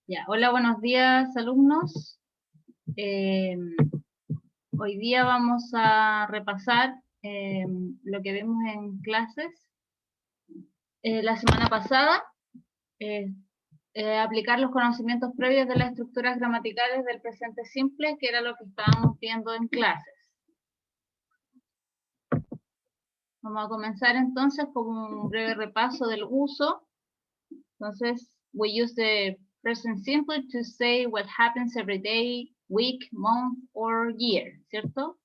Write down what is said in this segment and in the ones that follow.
Ya, hola, buenos días, alumnos. Hoy día vamos a repasar lo que vimos en clases la semana pasada, eh, aplicar los conocimientos previos de las estructuras gramaticales del presente simple, que era lo que estábamos viendo en clases. Vamos a comenzar entonces con un breve repaso del uso. Entonces, we use the present simple to say what happens every day, week, month or year, ¿cierto?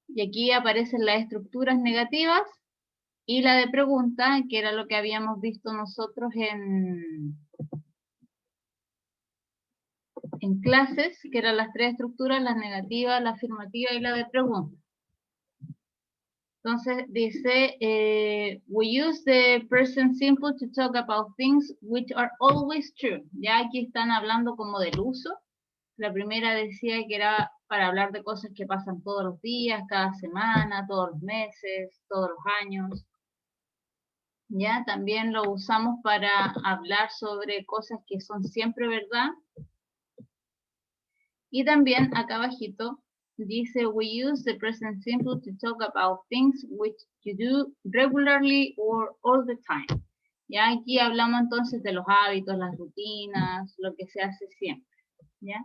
Y aquí aparecen las estructuras negativas y la de pregunta, que era lo que habíamos visto nosotros en clases, que eran las tres estructuras, la negativa, la afirmativa y la de pregunta. Entonces dice, we use the present simple to talk about things which are always true. Ya aquí están hablando como del uso. La primera decía que era para hablar de cosas que pasan todos los días, cada semana, todos los meses, todos los años. Ya también lo usamos para hablar sobre cosas que son siempre verdad. Y también acá abajito dice, we use the present simple to talk about things which you do regularly or all the time. Ya aquí hablamos entonces de los hábitos, las rutinas, lo que se hace siempre, ¿ya?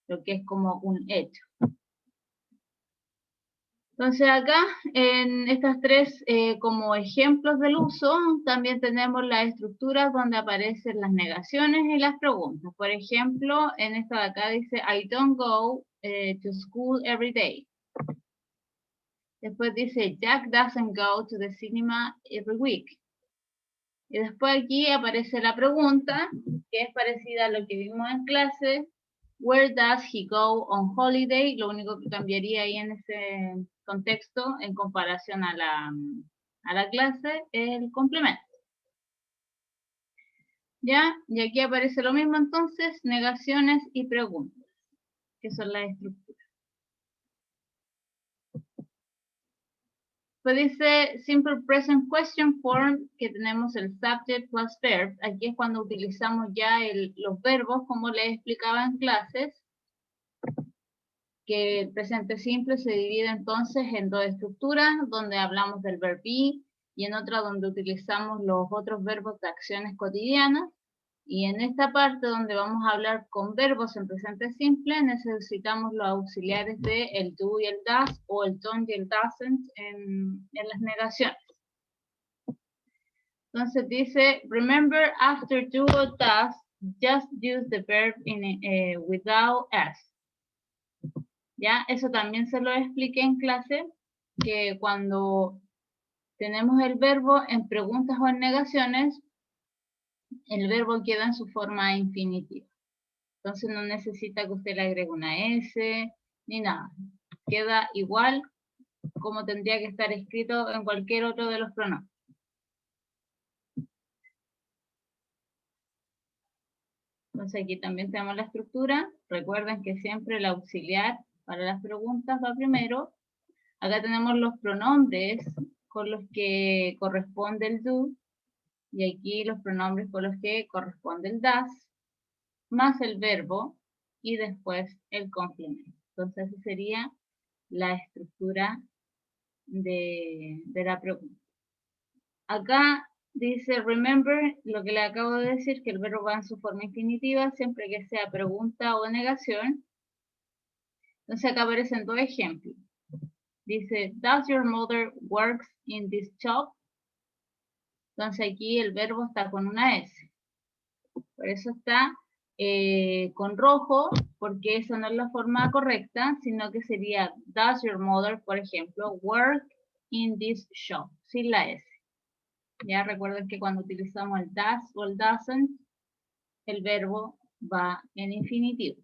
Lo que es como un hecho. Entonces acá, en estas tres como ejemplos del uso, también tenemos las estructuras donde aparecen las negaciones y las preguntas. Por ejemplo, en esta de acá dice, I don't go to school every day. Después dice, Jack doesn't go to the cinema every week. Y después aquí aparece la pregunta, que es parecida a lo que vimos en clase. Where does he go on holiday? Lo único que cambiaría ahí en ese contexto, en comparación a la clase, es el complemento. ¿Ya? Y aquí aparece lo mismo entonces, negaciones y preguntas, que son las estructuras. Pues dice Simple Present Question Form, que tenemos el subject plus verb. Aquí es cuando utilizamos ya los verbos, como les explicaba en clases, que el presente simple se divide entonces en dos estructuras, donde hablamos del verbo be, y en otra donde utilizamos los otros verbos de acciones cotidianas. Y en esta parte donde vamos a hablar con verbos en presente simple, necesitamos los auxiliares de el do y el does, o el don't y el doesn't en las negaciones. Entonces dice, remember after do or does, just use the verb without s. ¿Ya? Eso también se lo expliqué en clase, que cuando tenemos el verbo en preguntas o en negaciones, el verbo queda en su forma infinitiva. Entonces no necesita que usted le agregue una S, ni nada. Queda igual como tendría que estar escrito en cualquier otro de los pronombres. Entonces aquí también tenemos la estructura. Recuerden que siempre el auxiliar para las preguntas va primero. Acá tenemos los pronombres con los que corresponde el do. Y aquí los pronombres con los que corresponde el does, más el verbo y después el complemento. Entonces, esa sería la estructura de la pregunta. Acá dice, remember, lo que le acabo de decir, que el verbo va en su forma infinitiva, siempre que sea pregunta o negación. Entonces, acá aparecen dos ejemplos. Dice, does your mother work in this shop? Entonces, aquí el verbo está con una S. Por eso está con rojo, porque esa no es la forma correcta, sino que sería, does your mother, por ejemplo, work in this shop, sin la S. Ya recuerden que cuando utilizamos el does o el doesn't, el verbo va en infinitivo.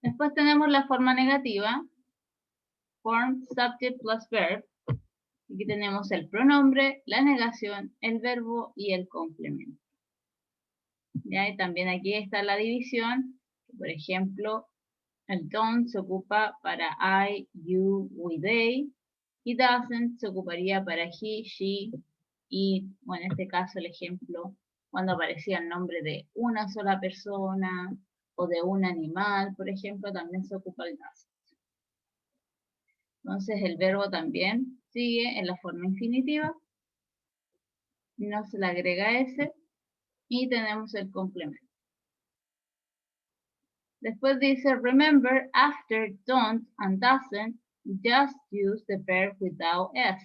Después tenemos la forma negativa, form subject plus verb. Aquí tenemos el pronombre, la negación, el verbo y el complemento. ¿Ya? Y también aquí está la división. Por ejemplo, el don't se ocupa para I, you, we, they. Y doesn't se ocuparía para he, she, y, bueno, en este caso el ejemplo cuando aparecía el nombre de una sola persona o de un animal, por ejemplo, también se ocupa el doesn't. Entonces el verbo también sigue en la forma infinitiva, no se le agrega S y tenemos el complemento. Después dice, remember, after don't and doesn't, just use the verb without S.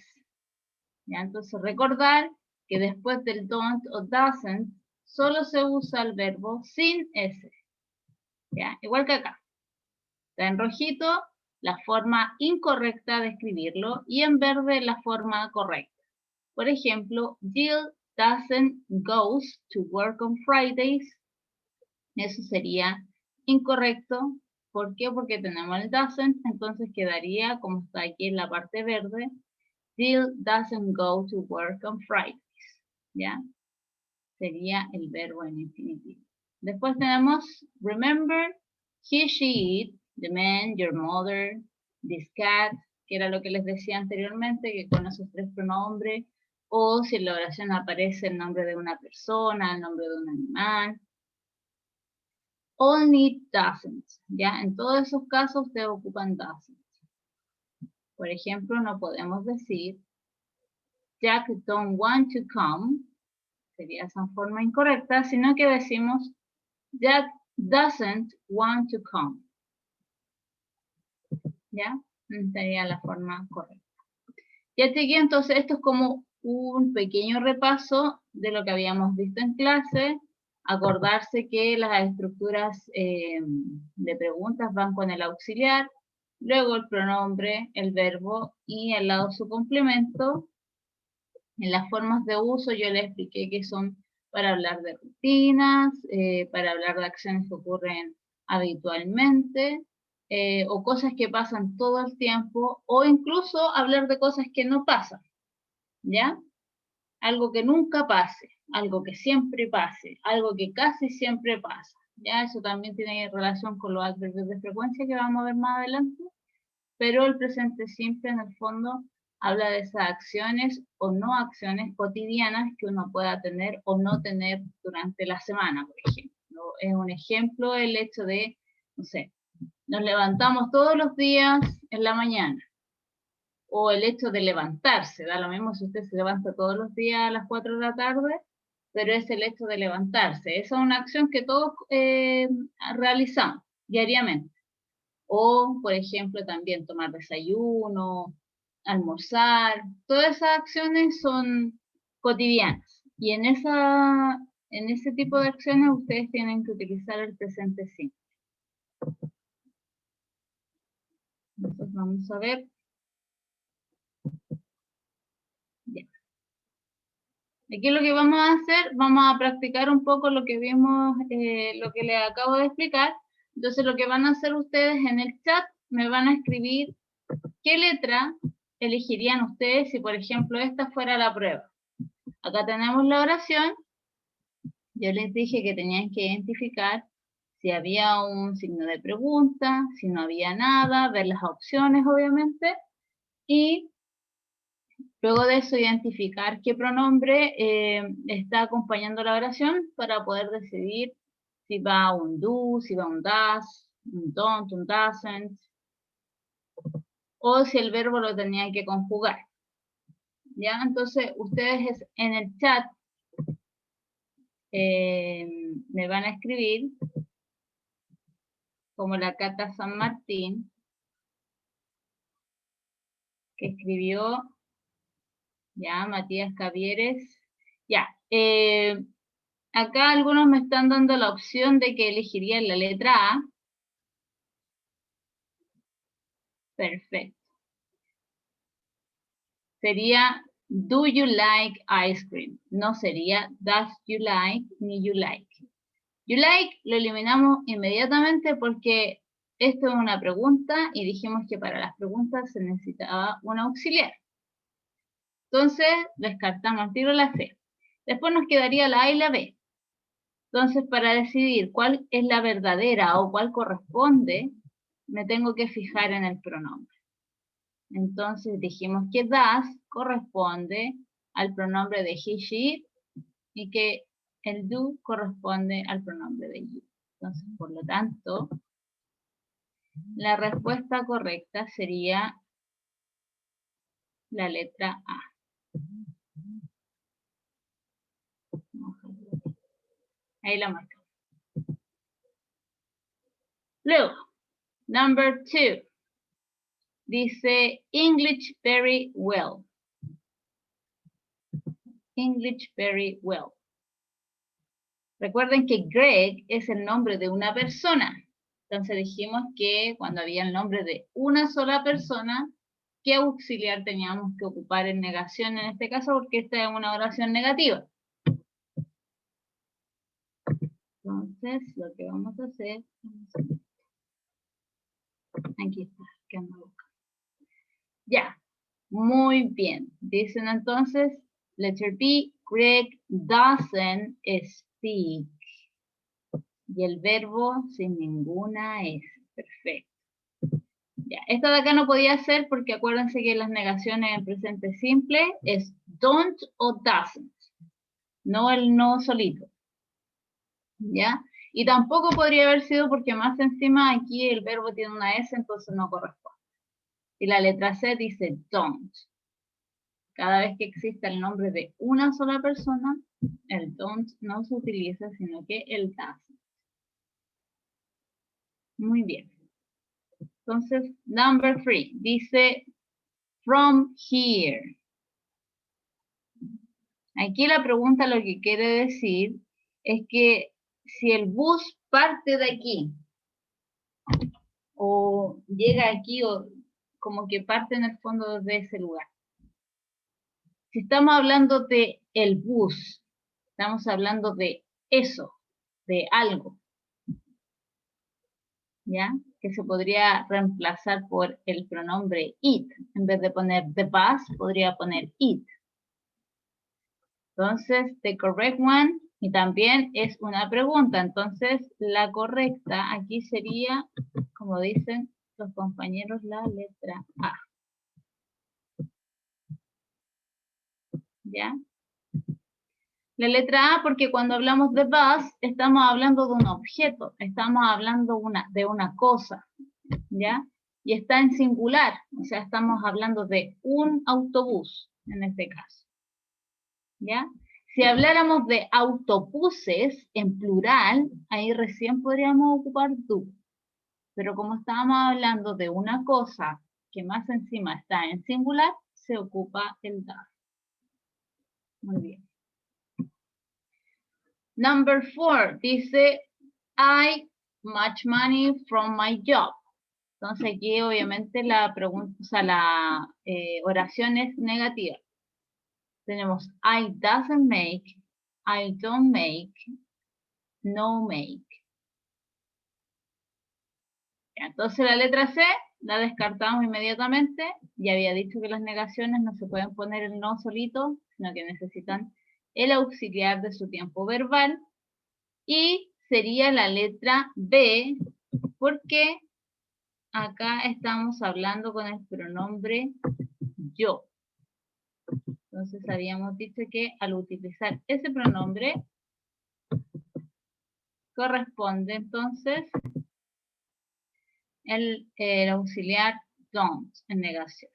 ¿Ya? Entonces recordar que después del don't o doesn't, solo se usa el verbo sin S. ¿Ya? Igual que acá. Está en rojito la forma incorrecta de escribirlo y en verde la forma correcta. Por ejemplo, Jill doesn't goes to work on Fridays. Eso sería incorrecto. ¿Por qué? Porque tenemos el doesn't, entonces quedaría como está aquí en la parte verde. Jill doesn't go to work on Fridays. ¿Ya? Sería el verbo en infinitivo. Después tenemos remember, he, she, it, the man, your mother, this cat, que era lo que les decía anteriormente, que con esos tres pronombres, o si en la oración aparece el nombre de una persona, el nombre de un animal. Only doesn't, ¿ya? En todos esos casos ustedes ocupan doesn't. Por ejemplo, no podemos decir Jack don't want to come, sería esa forma incorrecta, sino que decimos Jack doesn't want to come. ¿Ya? Sería la forma correcta. Ya llegué, entonces esto es como un pequeño repaso de lo que habíamos visto en clase. Acordarse que las estructuras de preguntas van con el auxiliar, luego el pronombre, el verbo y al lado su complemento. En las formas de uso yo les expliqué que son para hablar de rutinas, para hablar de acciones que ocurren habitualmente, o cosas que pasan todo el tiempo, o incluso hablar de cosas que no pasan, ¿ya? Algo que nunca pase, algo que siempre pase, algo que casi siempre pasa, ¿ya? Eso también tiene relación con los adverbios de frecuencia que vamos a ver más adelante, pero el presente simple en el fondo habla de esas acciones o no acciones cotidianas que uno pueda tener o no tener durante la semana, por ejemplo. Es un ejemplo el hecho de, no sé, nos levantamos todos los días en la mañana, o el hecho de levantarse, da lo mismo si usted se levanta todos los días a las 4 de la tarde, pero es el hecho de levantarse. Esa es una acción que todos realizamos diariamente. O, por ejemplo, también tomar desayuno, almorzar, todas esas acciones son cotidianas. Y en ese tipo de acciones ustedes tienen que utilizar el presente simple. Entonces vamos a ver. Bien. Aquí lo que vamos a hacer, vamos a practicar un poco lo que vimos, lo que les acabo de explicar. Entonces lo que van a hacer ustedes en el chat, me van a escribir qué letra elegirían ustedes si, por ejemplo, esta fuera la prueba. Acá tenemos la oración. Yo les dije que tenían que identificar si había un signo de pregunta, si no había nada, ver las opciones, obviamente, y luego de eso identificar qué pronombre está acompañando la oración para poder decidir si va un do, si va un does, un don't, un doesn't, o si el verbo lo tenían que conjugar. ¿Ya? Entonces, ustedes en el chat me van a escribir, como la Cata San Martín, que escribió, ya, Matías Cavieres, ya. Acá algunos me están dando la opción de que elegirían la letra A. Perfecto. Sería, do you like ice cream? No sería, does you like, ni you like. You like lo eliminamos inmediatamente porque esto es una pregunta y dijimos que para las preguntas se necesitaba un auxiliar. Entonces, descartamos tiro la C. Después nos quedaría la A y la B. Entonces, para decidir cuál es la verdadera o cuál corresponde, me tengo que fijar en el pronombre. Entonces, dijimos que does corresponde al pronombre de he, she, it, y que el do corresponde al pronombre de you. Entonces, por lo tanto, la respuesta correcta sería la letra A. Ahí la marco. Luego, number 2. Dice English very well. English very well. Recuerden que Greg es el nombre de una persona. Entonces dijimos que cuando había el nombre de una sola persona, ¿qué auxiliar teníamos que ocupar en negación en este caso? Porque esta es una oración negativa. Entonces, lo que vamos a hacer... Aquí está, que anda buscando. Ya, muy bien. Dicen entonces, letter B, Greg doesn't speak. Y el verbo sin ninguna S. Perfecto. Ya, esta de acá no podía ser porque acuérdense que las negaciones en presente simple es don't o doesn't. No el no solito. ¿Ya? Y tampoco podría haber sido porque más encima aquí el verbo tiene una S, entonces no corresponde. Y la letra C dice don't. Cada vez que exista el nombre de una sola persona, el don't no se utiliza, sino que el doesn't. Muy bien. Entonces, number 3, dice from here. Aquí la pregunta lo que quiere decir es que si el bus parte de aquí, o llega aquí, o como que parte en el fondo de ese lugar. Si estamos hablando de el bus, estamos hablando de eso, de algo, ¿ya? Que se podría reemplazar por el pronombre it. En vez de poner the bus, podría poner it. Entonces, the correct one, y también es una pregunta. Entonces, la correcta aquí sería, como dicen los compañeros, la letra A. ¿Ya? La letra A porque cuando hablamos de bus, estamos hablando de un objeto, estamos hablando de una cosa, ¿ya? Y está en singular, o sea, estamos hablando de un autobús, en este caso, ¿ya? Si habláramos de autobuses en plural, ahí recién podríamos ocupar do. Pero como estábamos hablando de una cosa que más encima está en singular, se ocupa el das. Muy bien. Number 4, dice, I much money from my job. Entonces aquí obviamente la pregunta, o sea, la oración es negativa. Tenemos I doesn't make, I don't make, no make. Entonces la letra C la descartamos inmediatamente. Ya había dicho que las negaciones no se pueden poner el no solito, sino que necesitan el auxiliar de su tiempo verbal. Y sería la letra B, porque acá estamos hablando con el pronombre yo. Entonces habíamos dicho que al utilizar ese pronombre corresponde entonces el auxiliar don't en negación.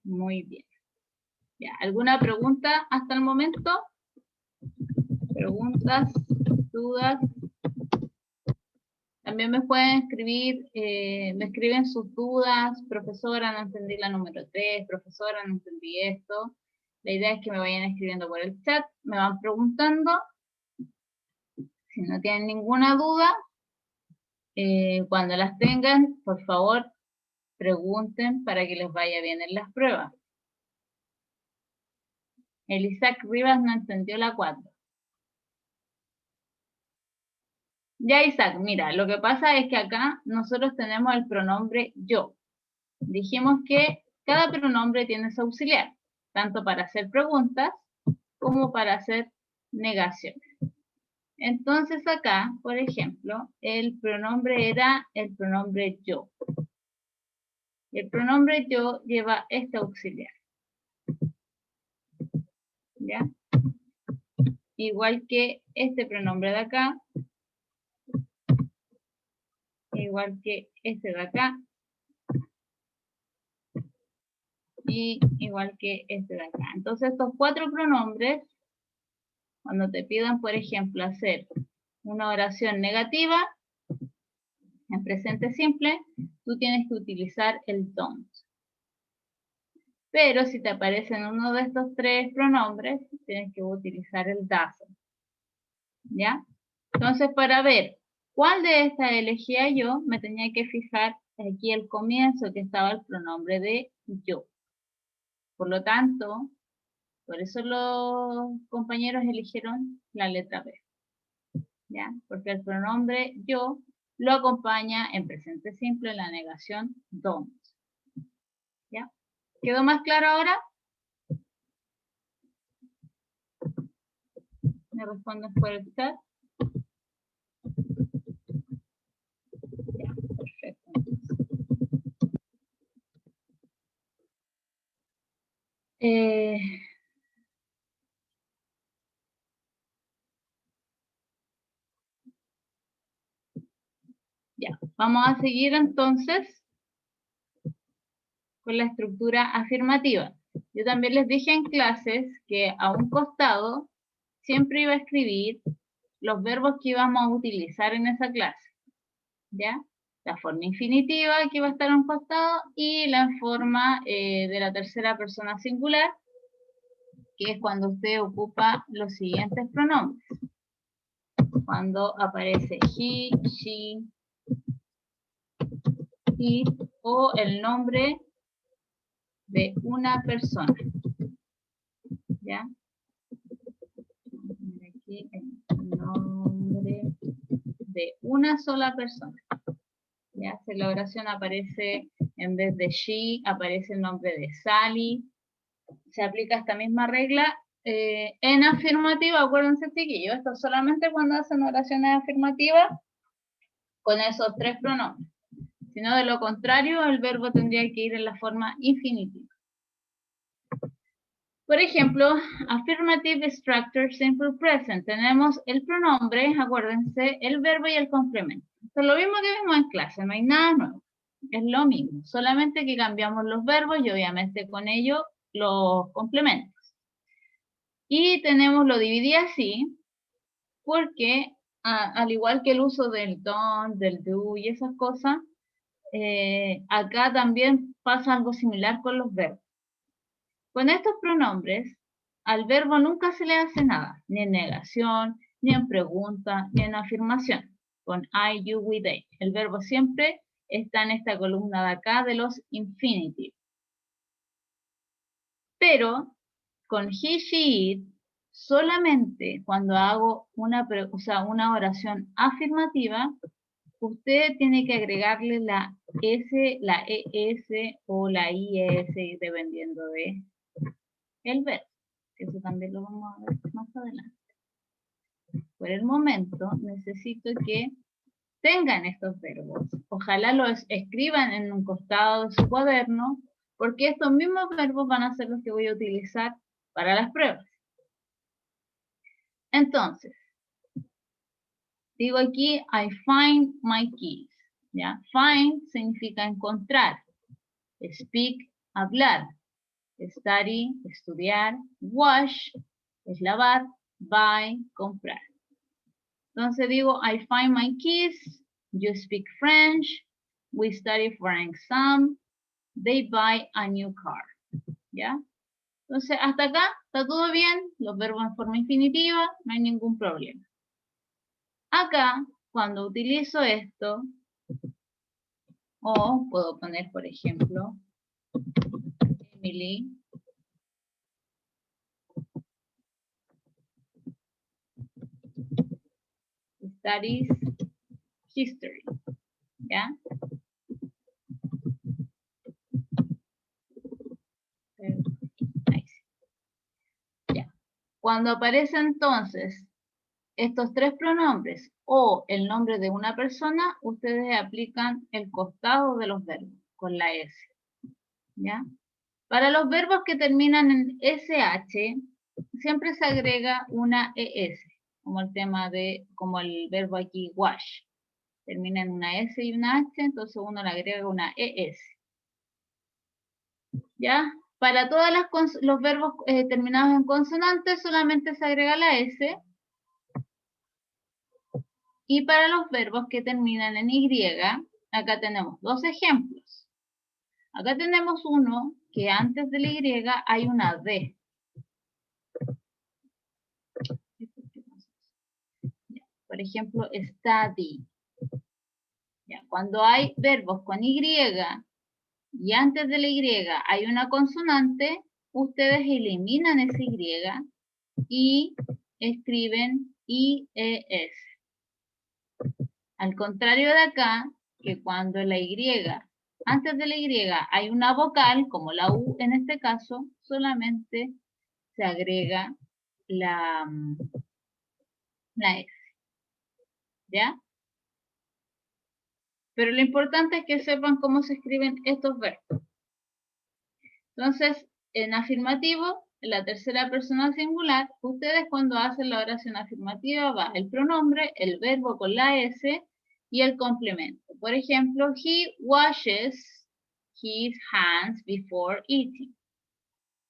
Muy bien. Ya, ¿alguna pregunta hasta el momento? ¿Preguntas? ¿Dudas? También me pueden escribir, me escriben sus dudas. Profesora, no entendí la número 3. Profesora, no entendí esto. La idea es que me vayan escribiendo por el chat. Me van preguntando. Si no tienen ninguna duda, cuando las tengan, por favor, pregunten para que les vaya bien en las pruebas. El Isaac Rivas no entendió la 4. Ya, Isaac, mira, lo que pasa es que acá nosotros tenemos el pronombre yo. Dijimos que cada pronombre tiene su auxiliar, tanto para hacer preguntas como para hacer negaciones. Entonces acá, por ejemplo, el pronombre era el pronombre yo. El pronombre yo lleva este auxiliar. ¿Ya? igual que este pronombre de acá, igual que este de acá, y igual que este de acá. Entonces estos 4 pronombres, cuando te pidan, por ejemplo, hacer una oración negativa, en presente simple, tú tienes que utilizar el don't. Pero si te aparecen uno de estos 3 pronombres, tienes que utilizar el doesn't. ¿Ya? Entonces, para ver cuál de estas elegía yo, me tenía que fijar aquí al comienzo que estaba el pronombre de yo. Por lo tanto, por eso los compañeros eligieron la letra B. ¿Ya? Porque el pronombre yo lo acompaña en presente simple la negación don't. ¿Ya? ¿Quedó más claro ahora? ¿Me responden por el chat? Ya, perfecto. Ya, vamos a seguir entonces con la estructura afirmativa. Yo también les dije en clases que a un costado siempre iba a escribir los verbos que íbamos a utilizar en esa clase. ¿Ya? La forma infinitiva que va a estar a un costado y la forma de la tercera persona singular, que es cuando usted ocupa los siguientes pronombres. Cuando aparece he, she, it o el nombre de una persona. ¿Ya? Aquí el nombre de una sola persona. ¿Ya? Si la oración aparece, en vez de she, aparece el nombre de Sally. Se aplica esta misma regla en afirmativa, acuérdense chiquillos, esto solamente cuando hacen oraciones afirmativas con esos 3 pronombres. Si no, de lo contrario, el verbo tendría que ir en la forma infinitiva. Por ejemplo, affirmative structure simple present. Tenemos el pronombre, acuérdense, el verbo y el complemento. Esto es lo mismo que vimos en clase, no hay nada nuevo. Es lo mismo, solamente que cambiamos los verbos y obviamente con ello los complementos. Y tenemos, lo dividí así, porque al igual que el uso del don't, del do y esas cosas, acá también pasa algo similar con los verbos. Con estos pronombres, al verbo nunca se le hace nada, ni en negación, ni en pregunta, ni en afirmación. Con I, you, we, they. El verbo siempre está en esta columna de acá de los infinitive. Pero con he, she, it, solamente cuando hago una oración afirmativa, usted tiene que agregarle la S, la ES o la IS, dependiendo de el verbo. Eso también lo vamos a ver más adelante. Por el momento, necesito que tengan estos verbos. Ojalá los escriban en un costado de su cuaderno, porque estos mismos verbos van a ser los que voy a utilizar para las pruebas. Entonces, digo aquí, I find my keys. ¿Ya? Find significa encontrar. Speak, hablar. Study, estudiar. Wash, es lavar. Buy, comprar. Entonces digo, I find my keys. You speak French. We study for an exam. They buy a new car. ¿Ya? Entonces, hasta acá está todo bien. Los verbos en forma infinitiva, no hay ningún problema. Acá, cuando utilizo esto, o puedo poner, por ejemplo, Emily studies history, ¿ya? Ya. Cuando aparece entonces estos 3 pronombres o el nombre de una persona, ustedes aplican el costado de los verbos con la S, ¿ya? Para los verbos que terminan en SH, siempre se agrega una ES, como el tema de, como el verbo aquí, wash. Termina en una S y una H, entonces uno le agrega una ES. ¿Ya? Para todos los verbos terminados en consonante solamente se agrega la S. Y para los verbos que terminan en Y, acá tenemos dos ejemplos. Acá tenemos uno que antes de la Y hay una D. Por ejemplo, study. Ya, cuando hay verbos con Y y antes de la Y hay una consonante, ustedes eliminan esa Y y escriben IES. Al contrario de acá, que cuando la Y, antes de la Y hay una vocal, como la U en este caso, solamente se agrega la S. ¿Ya? Pero lo importante es que sepan cómo se escriben estos verbos. Entonces, en afirmativo, en la tercera persona singular, ustedes cuando hacen la oración afirmativa va el pronombre, el verbo con la S y el complemento. Por ejemplo, he washes his hands before eating.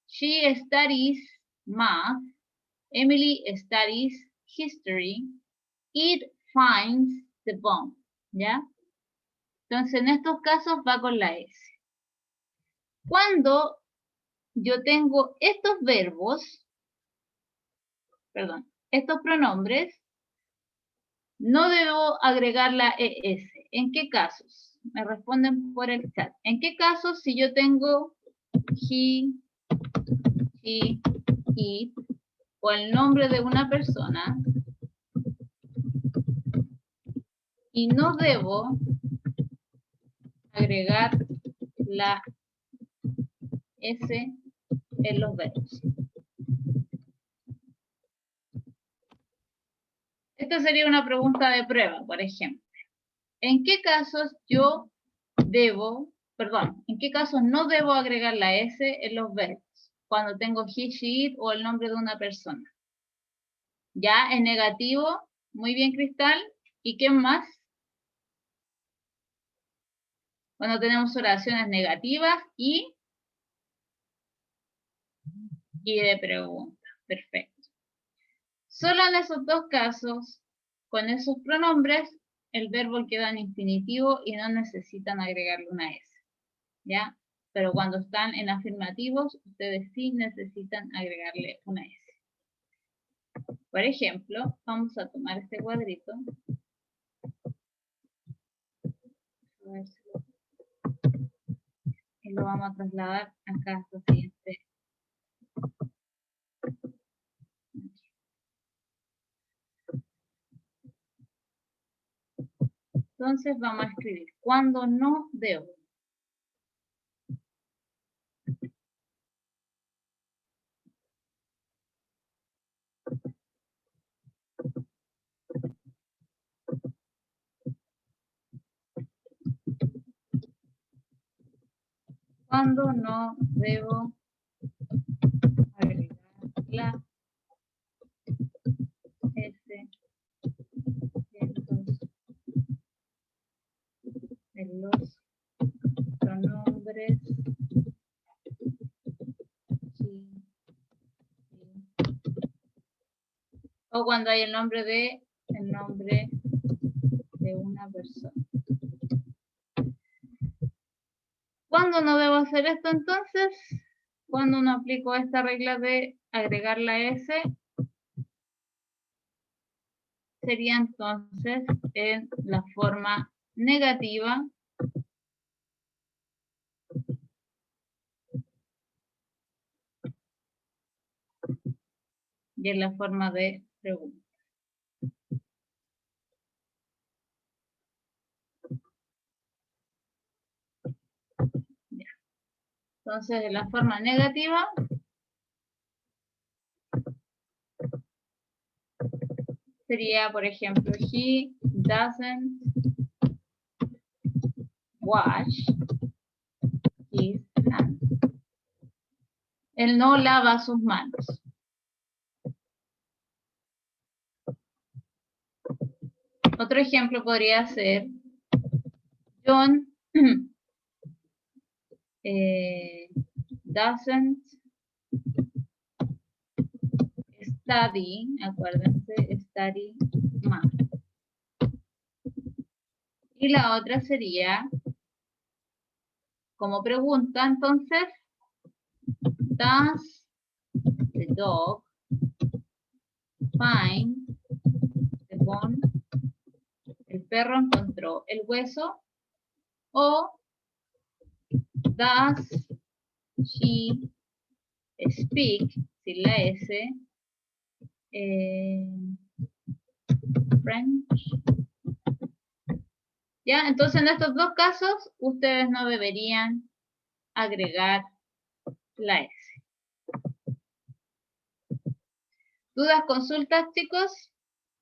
She studies math. Emily studies history. It finds the bomb. ¿Ya? Entonces, en estos casos va con la S. Cuando yo tengo estos verbos, perdón, estos pronombres, no debo agregar la ES. ¿En qué casos? Me responden por el chat. ¿En qué casos si yo tengo he, she, it o el nombre de una persona y no debo agregar la S en los verbos? Esta sería una pregunta de prueba, por ejemplo. ¿En qué casos yo en qué casos no debo agregar la S en los verbos? Cuando tengo he, she, it o el nombre de una persona. Ya, en negativo, muy bien, Cristal. ¿Y qué más? Cuando tenemos oraciones negativas y de pregunta. Perfecto. Solo en esos dos casos, con esos pronombres, el verbo queda en infinitivo y no necesitan agregarle una S. ¿Ya? Pero cuando están en afirmativos, ustedes sí necesitan agregarle una S. Por ejemplo, vamos a tomar este cuadrito. Y lo vamos a trasladar acá a esta siguiente. Entonces vamos a escribir cuando no debo. Cuando no debo agregar la S en los pronombres o cuando hay el nombre de una persona. ¿Cuándo no debo hacer esto entonces? Cuando no aplico esta regla de agregar la S, sería entonces en la forma negativa y en la forma de pregunta. Ya. Entonces, en la forma negativa, sería, por ejemplo, he doesn't wash his hands. Él no lava sus manos. Otro ejemplo podría ser John doesn't study, acuérdense, study math. Y la otra sería, como pregunta, entonces, does the dog find the bone? El perro encontró el hueso. O does she speak, sin la S, French. ¿Ya? Entonces en estos dos casos ustedes no deberían agregar la S. ¿Dudas, consultas, chicos,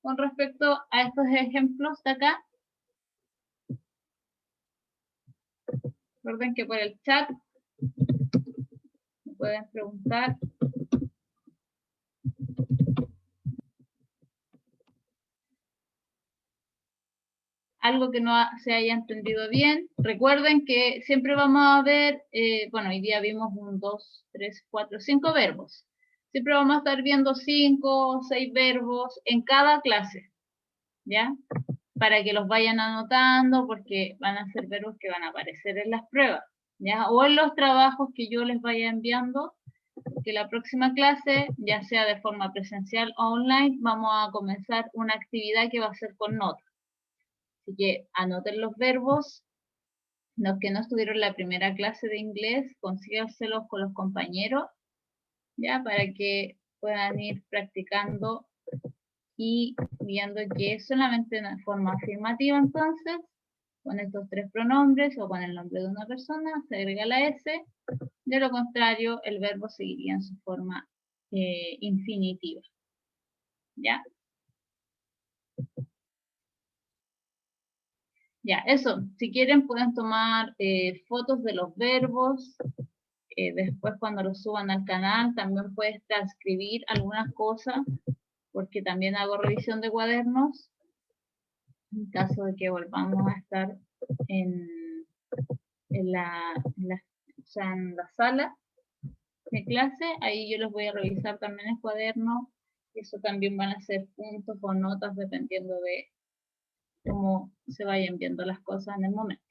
con respecto a estos ejemplos de acá? Recuerden que por el chat me pueden preguntar. Algo que no se haya entendido bien. Recuerden que siempre vamos a ver, bueno, hoy día vimos 1, 2, 3, 4, 5 verbos. Siempre vamos a estar viendo 5 o 6 verbos en cada clase, ¿ya? Para que los vayan anotando, porque van a ser verbos que van a aparecer en las pruebas, ¿ya? O en los trabajos que yo les vaya enviando, que la próxima clase, ya sea de forma presencial o online, vamos a comenzar una actividad que va a ser con notas. Así que anoten los verbos. Los que no estuvieron en la primera clase de inglés, consíganselos con los compañeros, ya, para que puedan ir practicando y viendo que es solamente una forma afirmativa, entonces, con estos 3 pronombres o con el nombre de una persona, se agrega la S. De lo contrario, el verbo seguiría en su forma infinitiva. ¿Ya? Ya, eso. Si quieren pueden tomar fotos de los verbos. Después cuando los suban al canal también puedes transcribir algunas cosas, porque también hago revisión de cuadernos. En caso de que volvamos a estar en la sala de clase, ahí yo los voy a revisar también el cuaderno. Eso también van a ser puntos o notas dependiendo de cómo se vayan viendo las cosas en el momento.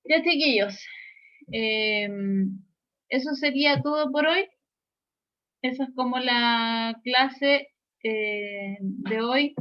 Ya, chiquillos, eso sería todo por hoy. Esa es como la clase de hoy.